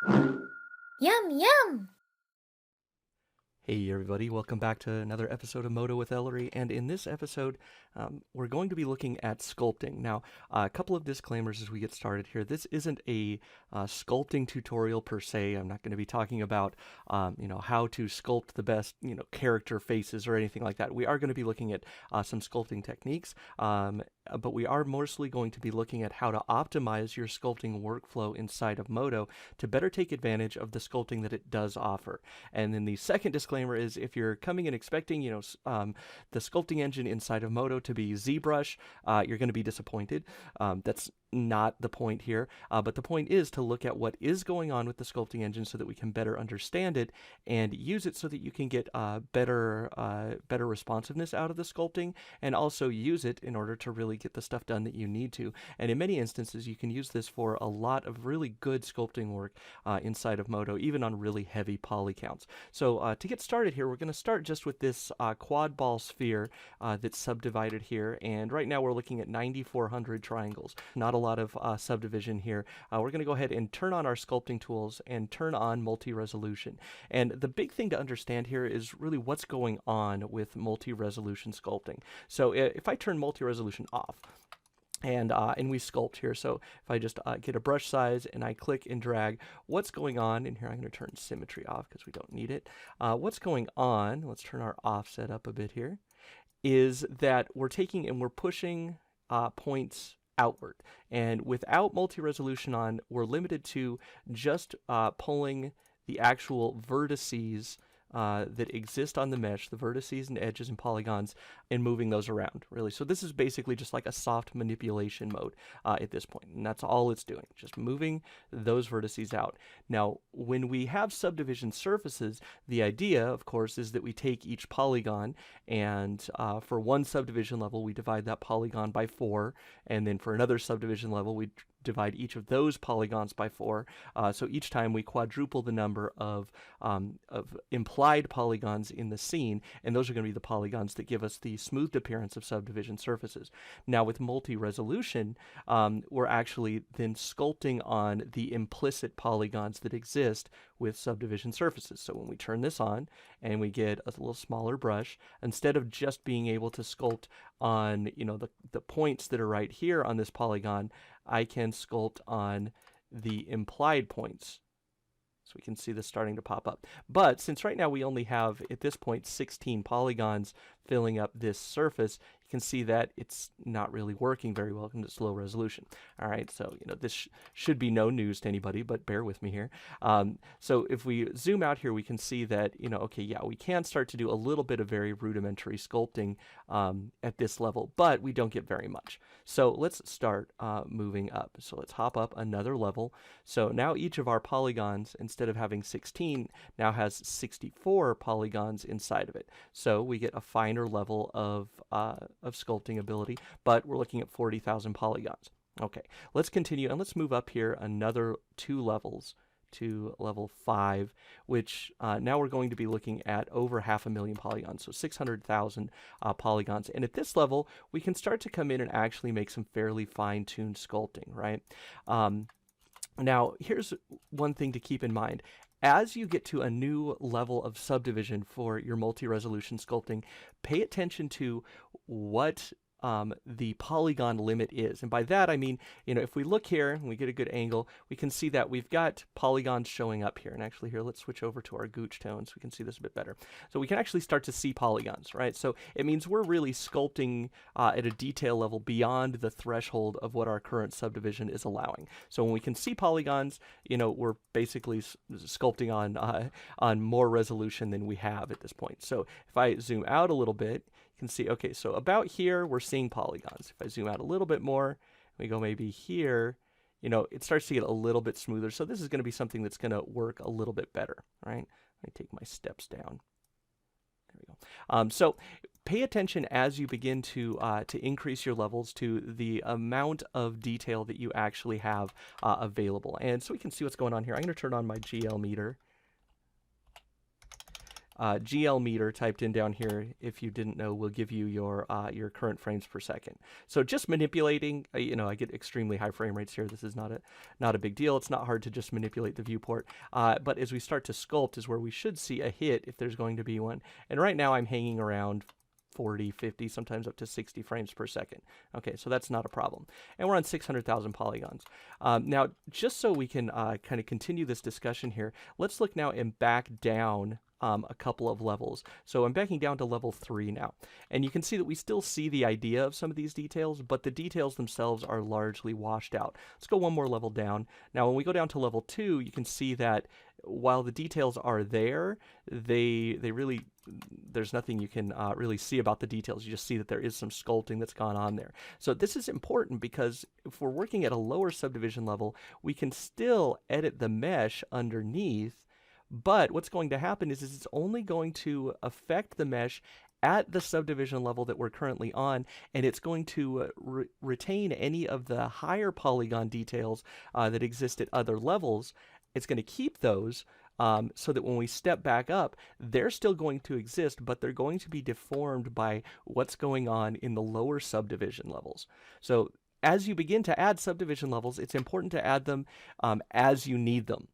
Yum, yum! Hey everybody, welcome back to another episode of Modo with Ellery, and in this episode, we're going to be looking at sculpting. Now, a couple of disclaimers as we get started here. This isn't a sculpting tutorial per se. I'm not going to be talking about, how to sculpt the best, character faces or anything like that. We are going to be looking at some sculpting techniques, but we are mostly going to be looking at how to optimize your sculpting workflow inside of Modo to better take advantage of the sculpting that it does offer. And then the second disclaimer is if you're coming and expecting, the sculpting engine inside of Modo to be ZBrush, you're going to be disappointed. That's not the point here, but the point is to look at what is going on with the sculpting engine so that we can better understand it and use it so that you can get better responsiveness out of the sculpting, and also use it in order to really get the stuff done that you need to. And in many instances, you can use this for a lot of really good sculpting work inside of Modo, even on really heavy poly counts. So to get started here, we're going to start just with this quad ball sphere that's subdivided here, and right now we're looking at 9,400 triangles. Not a lot of subdivision here. We're going to go ahead and turn on our sculpting tools and turn on multi-resolution. And the big thing to understand here is really what's going on with multi-resolution sculpting. So if I turn multi-resolution off, and we sculpt here. So if I just get a brush size and I click and drag, what's going on, and here I'm going to turn symmetry off because we don't need it. What's going on, let's turn our offset up a bit here, is that we're taking and we're pushing points outward. And without multi-resolution on, we're limited to just pulling the actual vertices that exist on the mesh, the vertices and edges and polygons, and moving those around, really. So this is basically just like a soft manipulation mode at this point, and that's all it's doing, just moving those vertices out. Now, when we have subdivision surfaces, the idea, of course, is that we take each polygon, and for one subdivision level, we divide that polygon by 4, and then for another subdivision level, we divide each of those polygons by 4. So each time we quadruple the number of implied polygons in the scene, and those are going to be the polygons that give us the smoothed appearance of subdivision surfaces. Now with multi-resolution, we're actually then sculpting on the implicit polygons that exist with subdivision surfaces. So when we turn this on and we get a little smaller brush, instead of just being able to sculpt on the points that are right here on this polygon, I can sculpt on the implied points. So we can see this starting to pop up. But since right now we only have, at this point, 16 polygons filling up this surface, you can see that it's not really working very well because it's low resolution. All right, so this should be no news to anybody, but bear with me here. So if we zoom out here, we can see that, okay, yeah, we can start to do a little bit of very rudimentary sculpting at this level, but we don't get very much. So let's start moving up. So let's hop up another level. So now each of our polygons, instead of having 16, now has 64 polygons inside of it. So we get a finer level of sculpting ability, but we're looking at 40,000 polygons. Okay, let's continue and let's move up here another 2 levels to level 5, which now we're going to be looking at over 500,000 polygons, so 600,000 polygons. And at this level, we can start to come in and actually make some fairly fine-tuned sculpting, right? Now, here's one thing to keep in mind. As you get to a new level of subdivision for your multi-resolution sculpting, pay attention to what the polygon limit is. And by that I mean, if we look here and we get a good angle, we can see that we've got polygons showing up here. And actually here, let's switch over to our gooch tone so we can see this a bit better. So we can actually start to see polygons, right? So it means we're really sculpting at a detail level beyond the threshold of what our current subdivision is allowing. So when we can see polygons, we're basically sculpting on more resolution than we have at this point. So if I zoom out a little bit, you can see, okay, so about here, we're seeing polygons. If I zoom out a little bit more, we go maybe here, it starts to get a little bit smoother. So this is going to be something that's going to work a little bit better, right? Let me take my steps down. There we go. So pay attention as you begin to increase your levels to the amount of detail that you actually have available. And so we can see what's going on here. I'm going to turn on my GL meter. GL meter typed in down here, if you didn't know, will give you your current frames per second. So just manipulating, you know, I get extremely high frame rates here. This is not a big deal. It's not hard to just manipulate the viewport. But as we start to sculpt is where we should see a hit if there's going to be one. And right now I'm hanging around 40, 50, sometimes up to 60 frames per second. Okay, so that's not a problem. And we're on 600,000 polygons. Now, just so we can kind of continue this discussion here, let's look now and back down a couple of levels. So I'm backing down to level 3 now. And you can see that we still see the idea of some of these details, but the details themselves are largely washed out. Let's go one more level down. Now, when we go down to level 2, you can see that while the details are there, they really, there's nothing you can really see about the details. You just see that there is some sculpting that's gone on there. So this is important because if we're working at a lower subdivision level, we can still edit the mesh underneath, but what's going to happen is it's only going to affect the mesh at the subdivision level that we're currently on, and it's going to retain any of the higher polygon details that exist at other levels. It's going to keep those so that when we step back up, they're still going to exist, but they're going to be deformed by what's going on in the lower subdivision levels. So as you begin to add subdivision levels, it's important to add them as you need them.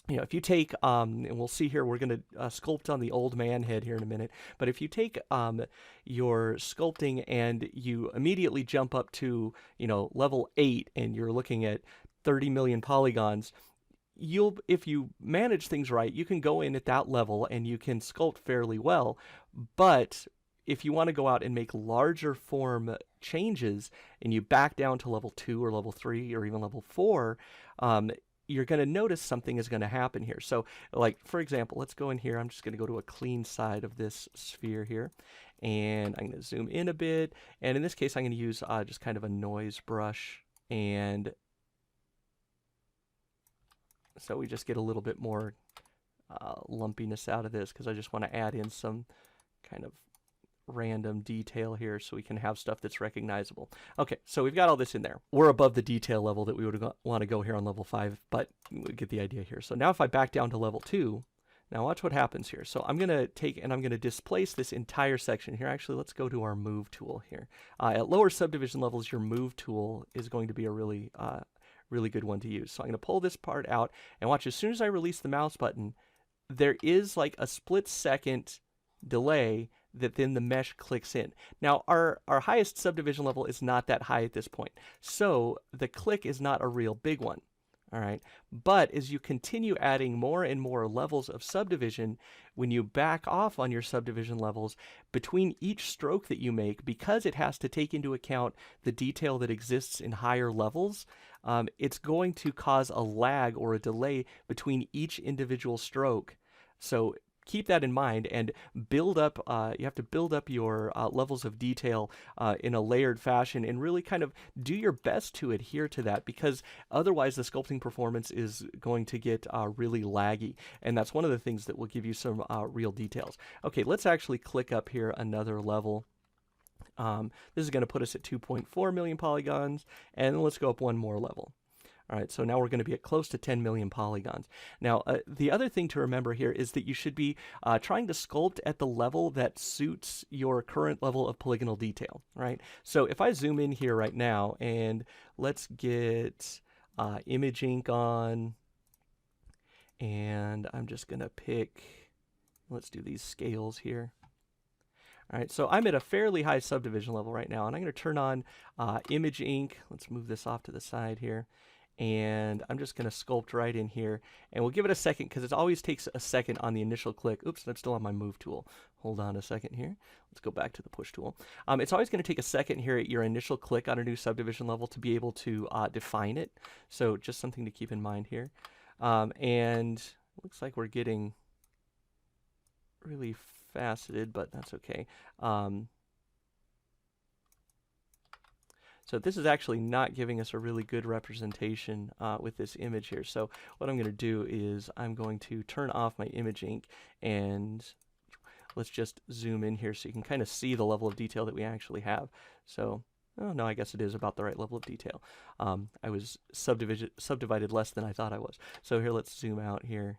You know, if you take, and we'll see here, we're going to sculpt on the old man head here in a minute, but if you take your sculpting and you immediately jump up to, you know, level 8 and you're looking at 30 million polygons, if you manage things right, you can go in at that level and you can sculpt fairly well. But if you want to go out and make larger form changes and you back down to level 2 or level 3 or even level 4, you're going to notice something is going to happen here. So like, for example, let's go in here. I'm just going to go to a clean side of this sphere here, and I'm going to zoom in a bit. And in this case, I'm going to use just kind of a noise brush, and so we just get a little bit more lumpiness out of this because I just want to add in some kind of random detail here so we can have stuff that's recognizable. Okay, so we've got all this in there. We're above the detail level that we would want to go here on level 5, but we get the idea here. So now if I back down to level 2, now watch what happens here. So I'm going to take and I'm going to displace this entire section here. Actually, let's go to our move tool here. At lower subdivision levels, your move tool is going to be a really good one to use. So I'm going to pull this part out, and watch, as soon as I release the mouse button, there is like a split second delay that then the mesh clicks in. Now our highest subdivision level is not that high at this point, so the click is not a real big one. All right, but as you continue adding more and more levels of subdivision, when you back off on your subdivision levels, between each stroke that you make, because it has to take into account the detail that exists in higher levels, it's going to cause a lag or a delay between each individual stroke. So keep that in mind and build up, you have to build up your levels of detail in a layered fashion and really kind of do your best to adhere to that, because otherwise the sculpting performance is going to get really laggy. And that's one of the things that will give you some real details. Okay, let's actually click up here another level. This is going to put us at 2.4 million polygons, and let's go up one more level. All right, so now we're going to be at close to 10 million polygons. Now, the other thing to remember here is that you should be trying to sculpt at the level that suits your current level of polygonal detail, right? So if I zoom in here right now, and let's get image ink on, and I'm just going to pick, let's do these scales here. All right, so I'm at a fairly high subdivision level right now, and I'm going to turn on image ink. Let's move this off to the side here. And I'm just going to sculpt right in here, and we'll give it a second because it always takes a second on the initial click. Oops, I'm still on my move tool. Hold on a second here. Let's go back to the push tool. It's always going to take a second here at your initial click on a new subdivision level to be able to define it. So just something to keep in mind here. And it looks like we're getting really faceted, but that's okay. So this is actually not giving us a really good representation with this image here. So what I'm going to do is I'm going to turn off my image ink, and let's just zoom in here so you can kind of see the level of detail that we actually have. So, oh no, I guess it is about the right level of detail. I was subdivided less than I thought I was. So here, let's zoom out here.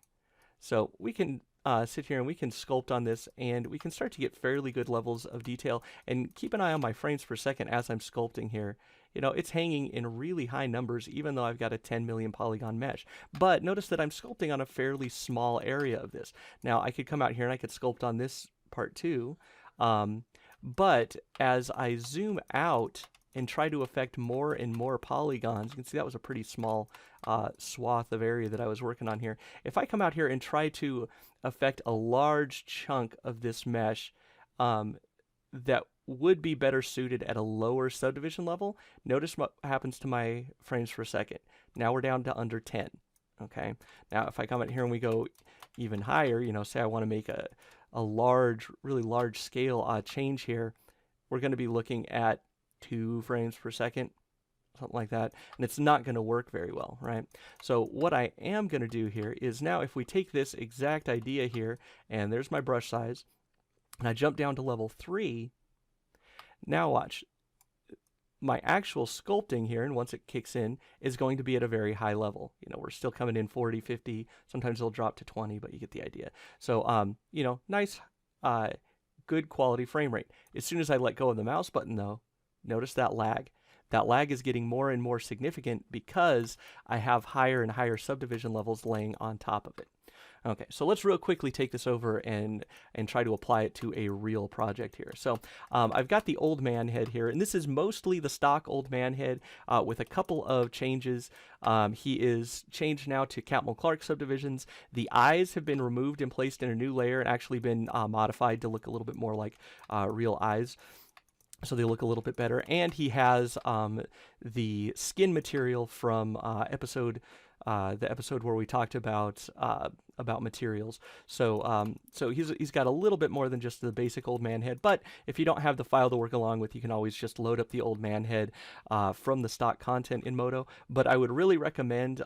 So we can sit here and we can sculpt on this, and we can start to get fairly good levels of detail. And keep an eye on my frames per second as I'm sculpting here. You know, it's hanging in really high numbers, even though I've got a 10 million polygon mesh. But notice that I'm sculpting on a fairly small area of this. Now, I could come out here and I could sculpt on this part too. But as I zoom out and try to affect more and more polygons, you can see that was a pretty small swath of area that I was working on here. If I come out here and try to affect a large chunk of this mesh that would be better suited at a lower subdivision level, notice what happens to my frames per second. Now we're down to under 10. Okay. Now if I come out here and we go even higher, you know, say I want to make a large, really large scale change here, we're going to be looking at 2 frames per second, something like that, and it's not going to work very well, right? So what I am going to do here is, now if we take this exact idea here, and there's my brush size, and I jump down to level 3, now watch. My actual sculpting here, and once it kicks in, is going to be at a very high level. You know, we're still coming in 40, 50, sometimes it'll drop to 20, but you get the idea. So, you know, nice, good quality frame rate. As soon as I let go of the mouse button though, notice that lag. That lag is getting more and more significant because I have higher and higher subdivision levels laying on top of it. Okay, so let's real quickly take this over and try to apply it to a real project here. So I've got the old man head here, and this is mostly the stock old man head with a couple of changes. He is changed now to Catmull Clark subdivisions. The eyes have been removed and placed in a new layer and actually been modified to look a little bit more like real eyes. So they look a little bit better. And he has the skin material from the episode where we talked about materials. So so he's got a little bit more than just the basic old man head. But if you don't have the file to work along with, you can always just load up the old man head from the stock content in Modo. But I would really recommend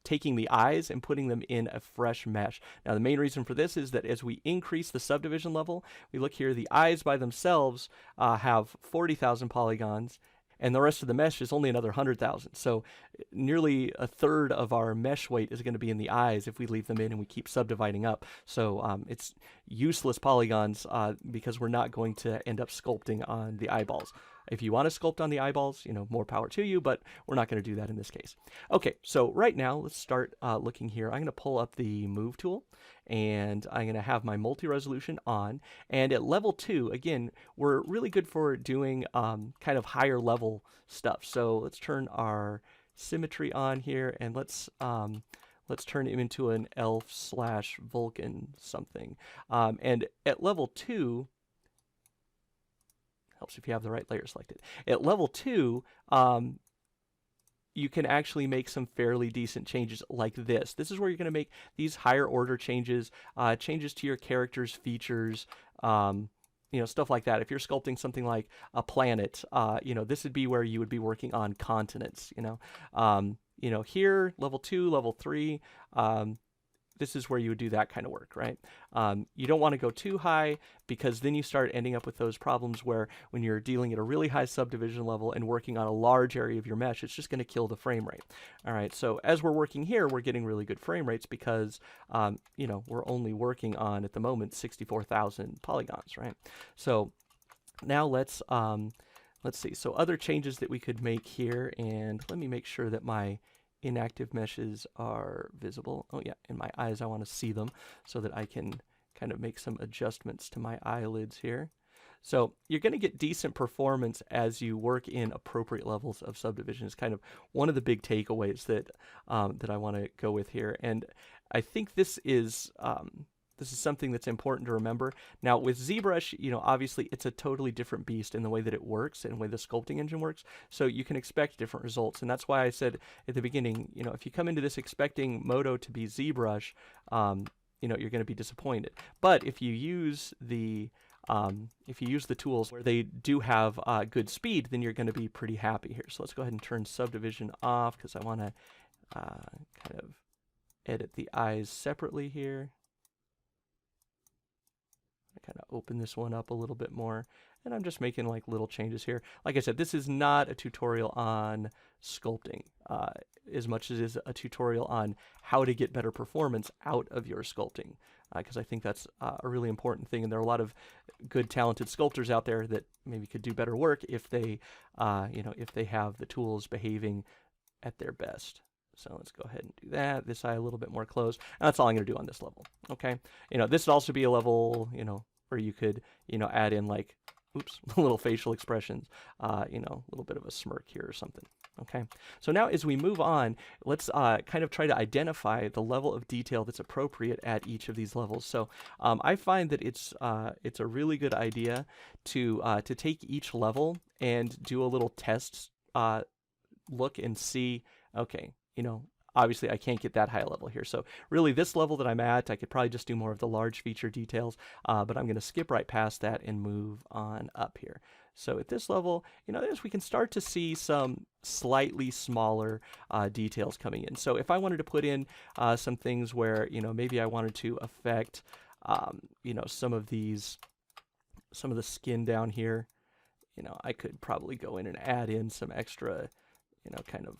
taking the eyes and putting them in a fresh mesh. Now the main reason for this is that as we increase the subdivision level, we look here, the eyes by themselves have 40,000 polygons, and the rest of the mesh is only another 100,000. So nearly a third of our mesh weight is going to be in the eyes if we leave them in and we keep subdividing up. So it's useless polygons because we're not going to end up sculpting on the eyeballs. If you want to sculpt on the eyeballs, you know, more power to you, but we're not going to do that in this case. Okay, so right now, let's start looking here. I'm going to pull up the Move tool, and I'm going to have my multi-resolution on. And at level 2, again, we're really good for doing kind of higher level stuff. So let's turn our symmetry on here, and let's turn him into an elf/Vulcan something. And at level 2, helps if you have the right layer selected. At level 2, you can actually make some fairly decent changes like this. This is where you're going to make these higher order changes, changes to your character's features, you know, stuff like that. If you're sculpting something like a planet, you know, this would be where you would be working on continents, you know, here, level 2, level 3, this is where you would do that kind of work, right? You don't want to go too high because then you start ending up with those problems where when you're dealing at a really high subdivision level and working on a large area of your mesh, it's just going to kill the frame rate. All right, so as we're working here, we're getting really good frame rates because, you know, we're only working on, at the moment, 64,000 polygons, right? So now let's see. So other changes that we could make here, and let me make sure that my inactive meshes are visible. Oh yeah, in my eyes I want to see them so that I can kind of make some adjustments to my eyelids here. So you're going to get decent performance as you work in appropriate levels of subdivision. Is kind of one of the big takeaways that that I want to go with here. And I think this is something that's important to remember. Now with ZBrush, you know, obviously it's a totally different beast in the way that it works and the way the sculpting engine works. So you can expect different results. And that's why I said at the beginning, you know, if you come into this expecting Modo to be ZBrush, you know, you're going to be disappointed. But if you use the tools where they do have good speed, then you're going to be pretty happy here. So let's go ahead and turn subdivision off because I want to kind of edit the eyes separately here. kind of open this one up a little bit more. And I'm just making like little changes here. Like I said, this is not a tutorial on sculpting as much as it is a tutorial on how to get better performance out of your sculpting. Because I think that's a really important thing, and there are a lot of good, talented sculptors out there that maybe could do better work if they, if they have the tools behaving at their best. So let's go ahead and do that. This eye a little bit more closed. And that's all I'm going to do on this level. Okay. This would also be a level, where you could, add in like, oops, little facial expressions, a little bit of a smirk here or something. Okay. So now as we move on, let's kind of try to identify the level of detail that's appropriate at each of these levels. So I find that it's a really good idea to take each level and do a little test look and see, okay, obviously I can't get that high level here. So really this level that I'm at, I could probably just do more of the large feature details, but I'm going to skip right past that and move on up here. So at this level, as we can start to see some slightly smaller details coming in. So if I wanted to put in some things where, maybe I wanted to affect, some of the skin down here, I could probably go in and add in some extra, kind of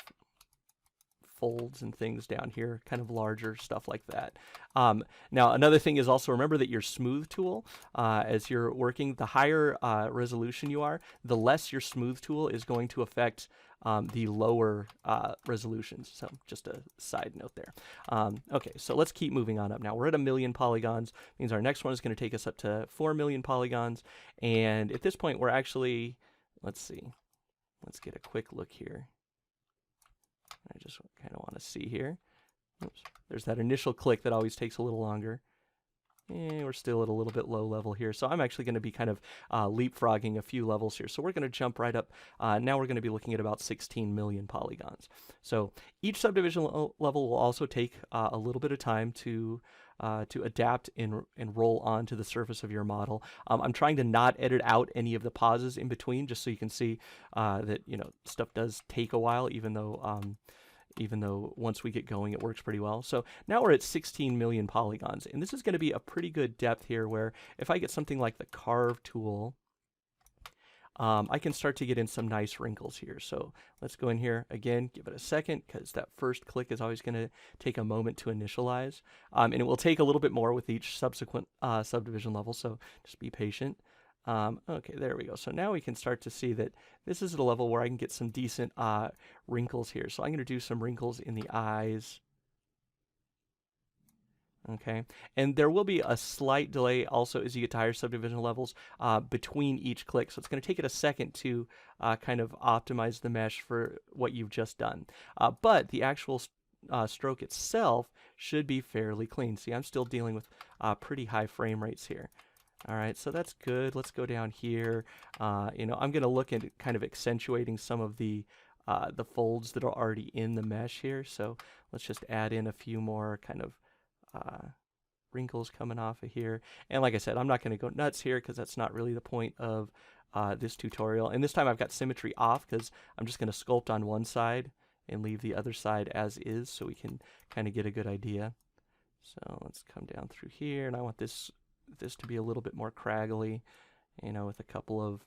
folds and things down here, kind of larger stuff like that. Now, another thing is also remember that your smooth tool, as you're working, the higher resolution you are, the less your smooth tool is going to affect the lower resolutions. So just a side note there. Okay, so let's keep moving on up. Now we're at 1 million polygons, means our next one is going to take us up to 4 million polygons. And at this point, we're actually, let's see, let's get a quick look here. I just kind of want to see here. Oops. There's that initial click that always takes a little longer. And we're still at a little bit low level here. So I'm actually going to be kind of leapfrogging a few levels here. So we're going to jump right up. Now we're going to be looking at about 16 million polygons. So each subdivision level will also take a little bit of time to adapt and roll onto the surface of your model. I'm trying to not edit out any of the pauses in between, just so you can see that stuff does take a while, even though once we get going it works pretty well. So now we're at 16 million polygons, and this is going to be a pretty good depth here, where if I get something like the carve tool, I can start to get in some nice wrinkles here. So let's go in here again, give it a second, because that first click is always going to take a moment to initialize. And it will take a little bit more with each subsequent subdivision level, so just be patient. Okay, there we go. So now we can start to see that this is at a level where I can get some decent wrinkles here. So I'm going to do some wrinkles in the eyes. Okay, and there will be a slight delay also as you get to higher subdivision levels between each click. So it's going to take it a second to kind of optimize the mesh for what you've just done. But the actual stroke itself should be fairly clean. See, I'm still dealing with pretty high frame rates here. All right, so that's good. Let's go down here. I'm going to look at kind of accentuating some of the folds that are already in the mesh here. So let's just add in a few more kind of wrinkles coming off of here. And like I said, I'm not going to go nuts here because that's not really the point of this tutorial. And this time I've got symmetry off because I'm just going to sculpt on one side and leave the other side as is so we can kind of get a good idea. So let's come down through here, and I want this to be a little bit more craggly, with a couple of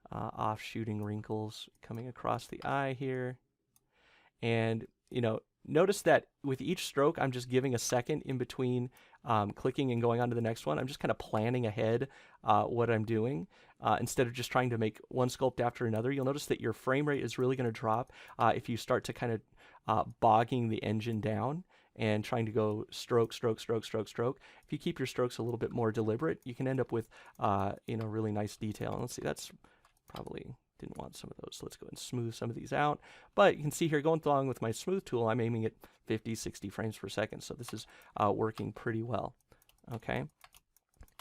off-shooting wrinkles coming across the eye here. And, notice that with each stroke, I'm just giving a second in between clicking and going on to the next one. I'm just kind of planning ahead what I'm doing instead of just trying to make one sculpt after another. You'll notice that your frame rate is really going to drop if you start to kind of bogging the engine down and trying to go stroke, stroke, stroke, stroke, stroke. If you keep your strokes a little bit more deliberate, you can end up with, really nice detail. And let's see, that's probably didn't want some of those. So let's go and smooth some of these out. But you can see here, going along with my smooth tool, I'm aiming at 50, 60 frames per second. So this is working pretty well. Okay.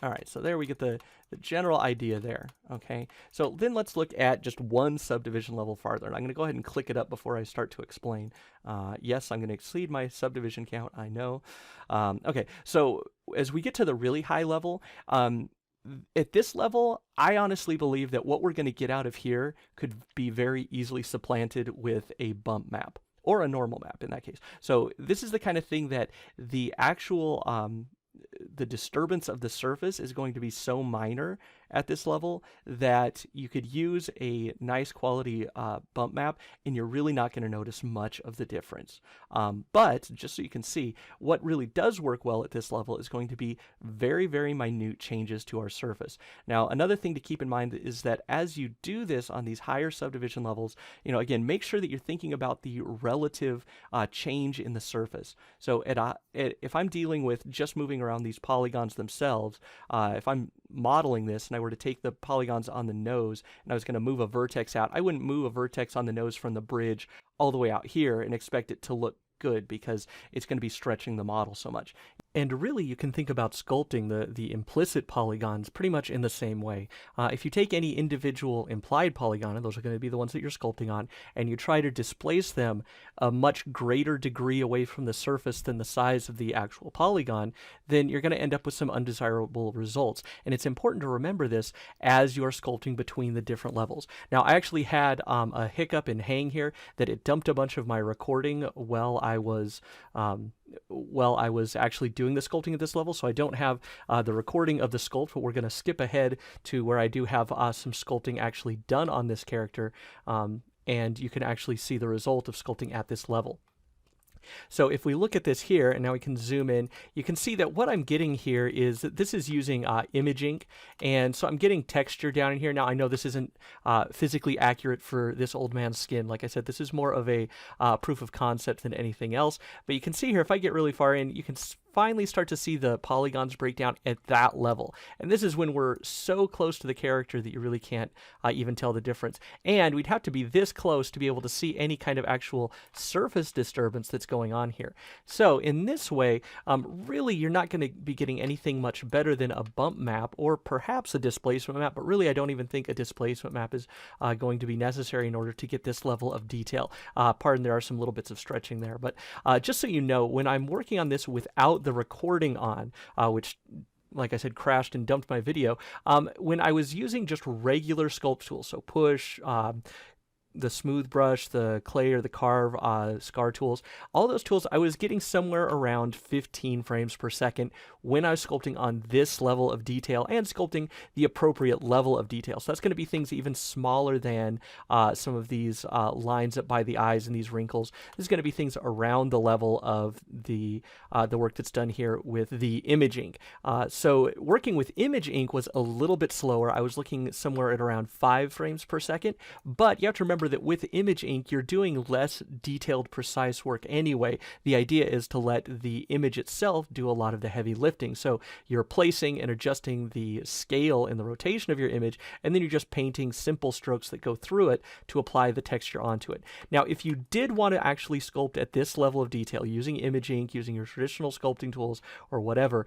All right, so there we get the general idea there, okay? So then let's look at just one subdivision level farther. And I'm going to go ahead and click it up before I start to explain. Yes, I'm going to exceed my subdivision count, I know. Okay, so as we get to the really high level, at this level, I honestly believe that what we're going to get out of here could be very easily supplanted with a bump map, or a normal map in that case. So this is the kind of thing that the actual the disturbance of the surface is going to be so minor at this level that you could use a nice quality bump map and you're really not going to notice much of the difference. But just so you can see, what really does work well at this level is going to be very, very minute changes to our surface. Now, another thing to keep in mind is that as you do this on these higher subdivision levels, again, make sure that you're thinking about the relative change in the surface. So if I'm dealing with just moving around these polygons themselves, if I'm modeling this and I were to take the polygons on the nose and I was going to move a vertex out, I wouldn't move a vertex on the nose from the bridge all the way out here and expect it to look good because it's going to be stretching the model so much. And really, you can think about sculpting the implicit polygons pretty much in the same way. If you take any individual implied polygon, and those are going to be the ones that you're sculpting on, and you try to displace them a much greater degree away from the surface than the size of the actual polygon, then you're going to end up with some undesirable results. And it's important to remember this as you're sculpting between the different levels. Now, I actually had a hiccup in Hang here that it dumped a bunch of my recording while I was actually doing the sculpting at this level, so I don't have the recording of the sculpt, but we're going to skip ahead to where I do have some sculpting actually done on this character, and you can actually see the result of sculpting at this level. So if we look at this here, and now we can zoom in, you can see that what I'm getting here is that this is using image ink, and so I'm getting texture down in here. Now I know this isn't physically accurate for this old man's skin. Like I said, this is more of a proof of concept than anything else, but you can see here, if I get really far in, you can finally start to see the polygons break down at that level. And this is when we're so close to the character that you really can't even tell the difference. And we'd have to be this close to be able to see any kind of actual surface disturbance that's going on here. So in this way, really you're not going to be getting anything much better than a bump map or perhaps a displacement map, but really I don't even think a displacement map is going to be necessary in order to get this level of detail. Pardon, there are some little bits of stretching there, but just so you know, when I'm working on this without the recording on, which, like I said, crashed and dumped my video, when I was using just regular sculpt tools, so push, the smooth brush, the clay or the carve, scar tools, all those tools, I was getting somewhere around 15 frames per second when I was sculpting on this level of detail and sculpting the appropriate level of detail. So that's going to be things even smaller than some of these lines up by the eyes and these wrinkles. This is going to be things around the level of the work that's done here with the image ink. So working with image ink was a little bit slower. I was looking somewhere at around 5 frames per second, but you have to remember that with image ink, you're doing less detailed, precise work anyway. The idea is to let the image itself do a lot of the heavy lifting. So you're placing and adjusting the scale and the rotation of your image, and then you're just painting simple strokes that go through it to apply the texture onto it. Now, if you did want to actually sculpt at this level of detail using image ink, using your traditional sculpting tools or whatever,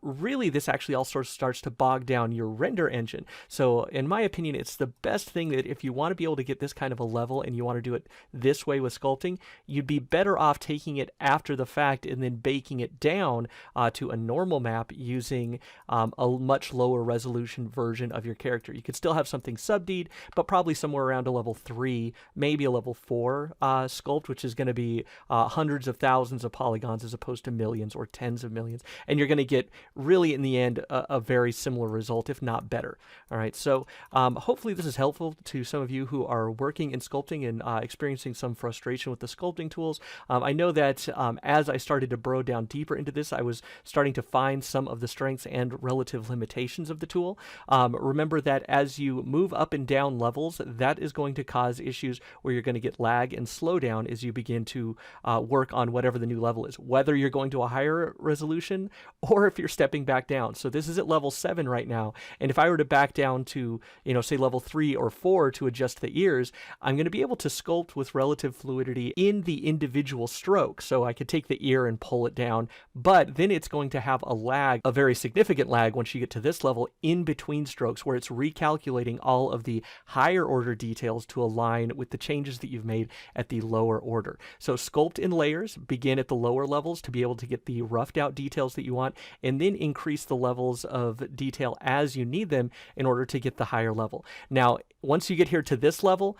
really this actually all sort of starts to bog down your render engine. So in my opinion, it's the best thing that if you want to be able to get this kind of a level and you want to do it this way with sculpting, you'd be better off taking it after the fact and then baking it down to a normal map using a much lower resolution version of your character. You could still have something subdied, but probably somewhere around a level 3, maybe a level 4 sculpt, which is going to be hundreds of thousands of polygons as opposed to millions or tens of millions. And you're going to get really in the end a very similar result, if not better. All right, so hopefully this is helpful to some of you who are working in sculpting and experiencing some frustration with the sculpting tools. I know that as I started to burrow down deeper into this, I was starting to find some of the strengths and relative limitations of the tool. Remember that as you move up and down levels, that is going to cause issues where you're going to get lag and slowdown as you begin to work on whatever the new level is, whether you're going to a higher resolution or if you're stepping back down. So this is at level 7 right now, and if I were to back down to, say level 3 or 4 to adjust the ears, I'm going to be able to sculpt with relative fluidity in the individual stroke. So I could take the ear and pull it down, but then it's going to have a lag, a very significant lag once you get to this level in between strokes where it's recalculating all of the higher order details to align with the changes that you've made at the lower order. So sculpt in layers, begin at the lower levels to be able to get the roughed out details that you want, and then increase the levels of detail as you need them in order to get the higher level. Now, once you get here to this level,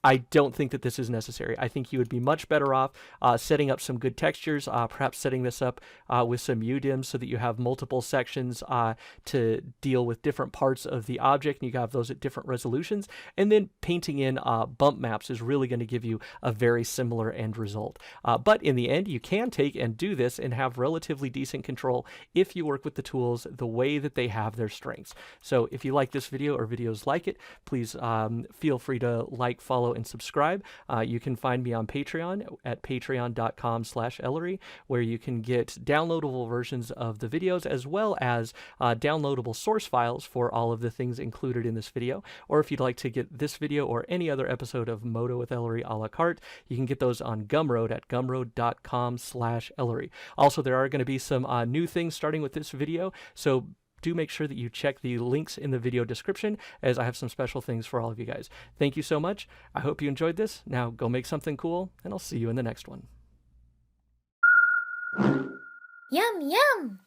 I don't think that this is necessary. I think you would be much better off setting up some good textures, perhaps setting this up with some UDIMs so that you have multiple sections to deal with different parts of the object, and you have those at different resolutions, and then painting in bump maps is really going to give you a very similar end result. But in the end, you can take and do this and have relatively decent control if you work with the tools the way that they have their strengths. So if you like this video or videos like it, please feel free to like, follow, and subscribe. You can find me on Patreon at patreon.com/Ellery, where you can get downloadable versions of the videos as well as downloadable source files for all of the things included in this video. Or if you'd like to get this video or any other episode of Modo with Ellery a la carte, you can get those on Gumroad at gumroad.com/Ellery. Also, there are going to be some new things starting with this video, so do make sure that you check the links in the video description, as I have some special things for all of you guys. Thank you so much. I hope you enjoyed this. Now go make something cool, and I'll see you in the next one. Yum, yum!